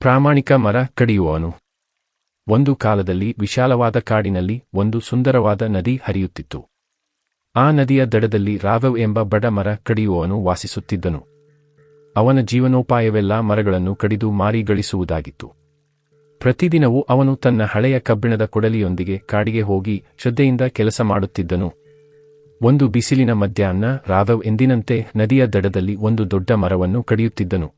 ಪ್ರಾಮಾಣಿಕ ಮರ ಕಡಿಯುವವನು. ಒಂದು ಕಾಲದಲ್ಲಿ ವಿಶಾಲವಾದ ಕಾಡಿನಲ್ಲಿ ಒಂದು ಸುಂದರವಾದ ನದಿ ಹರಿಯುತ್ತಿತ್ತು. ಆ ನದಿಯ ದಡದಲ್ಲಿ ರಾಘವ್ ಎಂಬ ಬಡ ಮರ ಕಡಿಯುವವನು ವಾಸಿಸುತ್ತಿದ್ದನು. ಅವನ ಜೀವನೋಪಾಯವೆಲ್ಲ ಮರಗಳನ್ನು ಕಡಿದು ಮಾರಿ ಗಳಿಸುವುದಾಗಿತ್ತು. ಪ್ರತಿದಿನವೂ ಅವನು ತನ್ನ ಹಳೆಯ ಕಬ್ಬಿಣದ ಕೊಡಲಿಯೊಂದಿಗೆ ಕಾಡಿಗೆ ಹೋಗಿ ಶ್ರದ್ಧೆಯಿಂದ ಕೆಲಸ ಮಾಡುತ್ತಿದ್ದನು. ಒಂದು ಬಿಸಿಲಿನ ಮಧ್ಯಾಹ್ನ ರಾಘವ್ ಎಂದಿನಂತೆ ನದಿಯ ದಡದಲ್ಲಿ ಒಂದು ದೊಡ್ಡ ಮರವನ್ನು ಕಡಿಯುತ್ತಿದ್ದನು.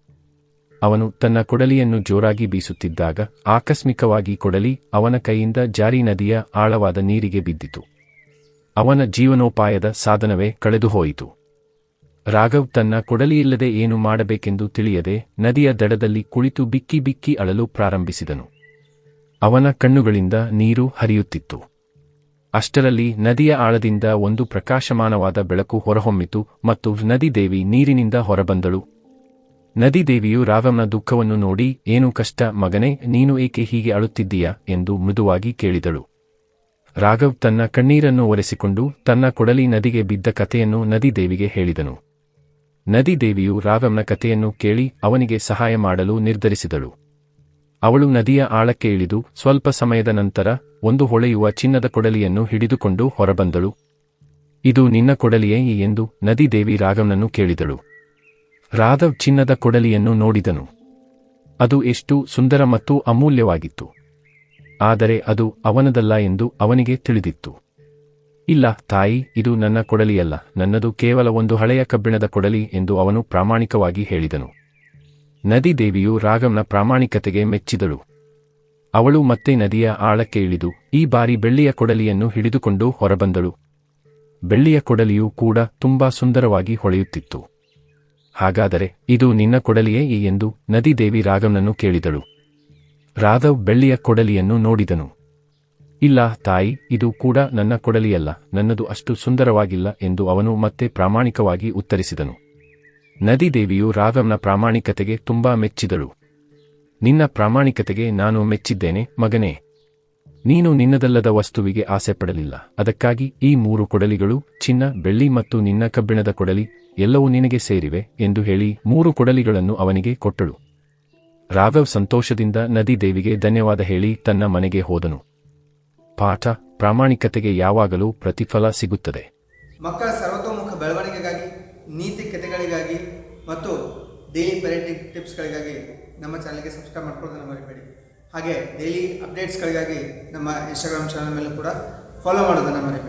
ಅವನು ತನ್ನ ಕೊಡಲಿಯನ್ನು ಜೋರಾಗಿ ಬೀಸುತ್ತಿದ್ದಾಗ ಆಕಸ್ಮಿಕವಾಗಿ ಕೊಡಲಿ ಅವನ ಕೈಯಿಂದ ಜಾರಿ ನದಿಯ ಆಳವಾದ ನೀರಿಗೆ ಬಿದ್ದಿತು. ಅವನ ಜೀವನೋಪಾಯದ ಸಾಧನವೇ ಕಳೆದುಹೋಯಿತು. ರಾಘವ್ ತನ್ನ ಕೊಡಲಿಯಿಲ್ಲದೆ ಏನು ಮಾಡಬೇಕೆಂದು ತಿಳಿಯದೆ ನದಿಯ ದಡದಲ್ಲಿ ಕುಳಿತು ಬಿಕ್ಕಿ ಬಿಕ್ಕಿ ಅಳಲು ಪ್ರಾರಂಭಿಸಿದನು. ಅವನ ಕಣ್ಣುಗಳಿಂದ ನೀರು ಹರಿಯುತ್ತಿತ್ತು. ಅಷ್ಟರಲ್ಲಿ ನದಿಯ ಆಳದಿಂದ ಒಂದು ಪ್ರಕಾಶಮಾನವಾದ ಬೆಳಕು ಹೊರಹೊಮ್ಮಿತು ಮತ್ತು ನದಿದೇವಿ ನೀರಿನಿಂದ ಹೊರಬಂದಳು. ನದಿದೇವಿಯು ರಾಘವ್ನ ದುಃಖವನ್ನು ನೋಡಿ, ಏನು ಕಷ್ಟ ಮಗನೇ, ನೀನು ಏಕೆ ಹೀಗೆ ಅಳುತ್ತಿದ್ದೀಯಾ ಎಂದು ಮೃದುವಾಗಿ ಕೇಳಿದಳು. ರಾಘವ್ ತನ್ನ ಕಣ್ಣೀರನ್ನು ಒರೆಸಿಕೊಂಡು ತನ್ನ ಕೊಡಲಿ ನದಿಗೆ ಬಿದ್ದ ಕಥೆಯನ್ನು ನದಿದೇವಿಗೆ ಹೇಳಿದನು. ನದಿದೇವಿಯು ರಾಘವ್ನ ಕಥೆಯನ್ನು ಕೇಳಿ ಅವನಿಗೆ ಸಹಾಯ ಮಾಡಲು ನಿರ್ಧರಿಸಿದಳು. ಅವಳು ನದಿಯ ಆಳಕ್ಕೆ ಇಳಿದು ಸ್ವಲ್ಪ ಸಮಯದ ನಂತರ ಒಂದು ಹೊಳೆಯುವ ಚಿನ್ನದ ಕೊಡಲಿಯನ್ನು ಹಿಡಿದುಕೊಂಡು ಹೊರಬಂದಳು. ಇದು ನಿನ್ನ ಕೊಡಲಿಯೇ ಎಂದು ನದಿದೇವಿ ರಾಘವ್ನನ್ನು ಕೇಳಿದಳು. ರಾಘವ್ ಚಿನ್ನದ ಕೊಡಲಿಯನ್ನು ನೋಡಿದನು. ಅದು ಎಷ್ಟು ಸುಂದರ ಮತ್ತು ಅಮೂಲ್ಯವಾಗಿತ್ತು. ಆದರೆ ಅದು ಅವನದಲ್ಲ ಎಂದು ಅವನಿಗೆ ತಿಳಿದಿತ್ತು. ಇಲ್ಲ ತಾಯಿ, ಇದು ನನ್ನ ಕೊಡಲಿಯಲ್ಲ, ನನ್ನದು ಕೇವಲ ಒಂದು ಹಳೆಯ ಕಬ್ಬಿಣದ ಕೊಡಲಿ ಎಂದು ಅವನು ಪ್ರಾಮಾಣಿಕವಾಗಿ ಹೇಳಿದನು. ನದಿದೇವಿಯು ರಾಘವ್ನ ಪ್ರಾಮಾಣಿಕತೆಗೆ ಮೆಚ್ಚಿದಳು. ಅವಳು ಮತ್ತೆ ನದಿಯ ಆಳಕ್ಕೆ ಇಳಿದು ಈ ಬಾರಿ ಬೆಳ್ಳಿಯ ಕೊಡಲಿಯನ್ನು ಹಿಡಿದುಕೊಂಡು ಹೊರಬಂದಳು. ಬೆಳ್ಳಿಯ ಕೊಡಲಿಯೂ ಕೂಡ ತುಂಬಾ ಸುಂದರವಾಗಿ ಹೊಳೆಯುತ್ತಿತ್ತು. ಹಾಗಾದರೆ ಇದು ನಿನ್ನ ಕೊಡಲಿಯೇ ಎಂದು ನದಿದೇವಿ ರಾಘವ್ನನ್ನು ಕೇಳಿದಳು. ರಾಘವ್ ಬೆಳ್ಳಿಯ ಕೊಡಲಿಯನ್ನು ನೋಡಿದನು. ಇಲ್ಲ ತಾಯಿ, ಇದು ಕೂಡ ನನ್ನ ಕೊಡಲಿಯಲ್ಲ, ನನ್ನದು ಅಷ್ಟು ಸುಂದರವಾಗಿಲ್ಲ ಎಂದು ಅವನು ಮತ್ತೆ ಪ್ರಾಮಾಣಿಕವಾಗಿ ಉತ್ತರಿಸಿದನು. ನದಿದೇವಿಯು ರಾಘವ್ನ ಪ್ರಾಮಾಣಿಕತೆಗೆ ತುಂಬಾ ಮೆಚ್ಚಿದಳು. ನಿನ್ನ ಪ್ರಾಮಾಣಿಕತೆಗೆ ನಾನು ಮೆಚ್ಚಿದ್ದೇನೆ ಮಗನೇ. ನೀನು ನಿನ್ನದಲ್ಲದ ವಸ್ತುವಿಗೆ ಆಸೆಪಡಲಿಲ್ಲ. ಅದಕ್ಕಾಗಿ ಈ 3 ಕೊಡಲಿಗಳು, ಚಿನ್ನ, ಬೆಳ್ಳಿ ಮತ್ತು ನಿನ್ನ ಕಬ್ಬಿಣದ ಕೊಡಲಿ, ಎಲ್ಲವೂ ನಿನಗೆ ಸೇರಿವೆ ಎಂದು ಹೇಳಿ 3 ಕೊಡಲಿಗಳನ್ನು ಅವನಿಗೆ ಕೊಟ್ಟಳು. ರಾಘವ್ ಸಂತೋಷದಿಂದ ನದಿದೇವಿಗೆ ಧನ್ಯವಾದ ಹೇಳಿ ತನ್ನ ಮನೆಗೆ ಹೋದನು. ಪಾಠ: ಪ್ರಾಮಾಣಿಕತೆಗೆ ಯಾವಾಗಲೂ ಪ್ರತಿಫಲ ಸಿಗುತ್ತದೆ. ಮಕ್ಕಳ ಸರ್ವತೋಮುಖ ಬೆಳವಣಿಗೆಗಾಗಿ, ನೀತಿ ಕಥೆಗಳಿಗಾಗಿ ಮತ್ತು ಡೈಲಿ ಪೇರೆಂಟಿಂಗ್ ಟಿಪ್ಸ್ಗಳಿಗಾಗಿ ನಮ್ಮ ಚಾನಲ್ಗೆ ಸಬ್ಸ್ಕ್ರೈಬ್ ಮಾಡ್ಕೊಳ್ಳೋದನ್ನು ಮರಿಬೇಡಿ. ಹಾಗೆ ಡೈಲಿ ಅಪ್ಡೇಟ್ಸ್ಗಳಿಗಾಗಿ ನಮ್ಮ ಇನ್ಸ್ಟಾಗ್ರಾಮ್ ಚಾನಲ್ ಮೇಲೂ ಕೂಡ ಫಾಲೋ ಮಾಡೋದನ್ನು ಮರಿಬೇಡಿ.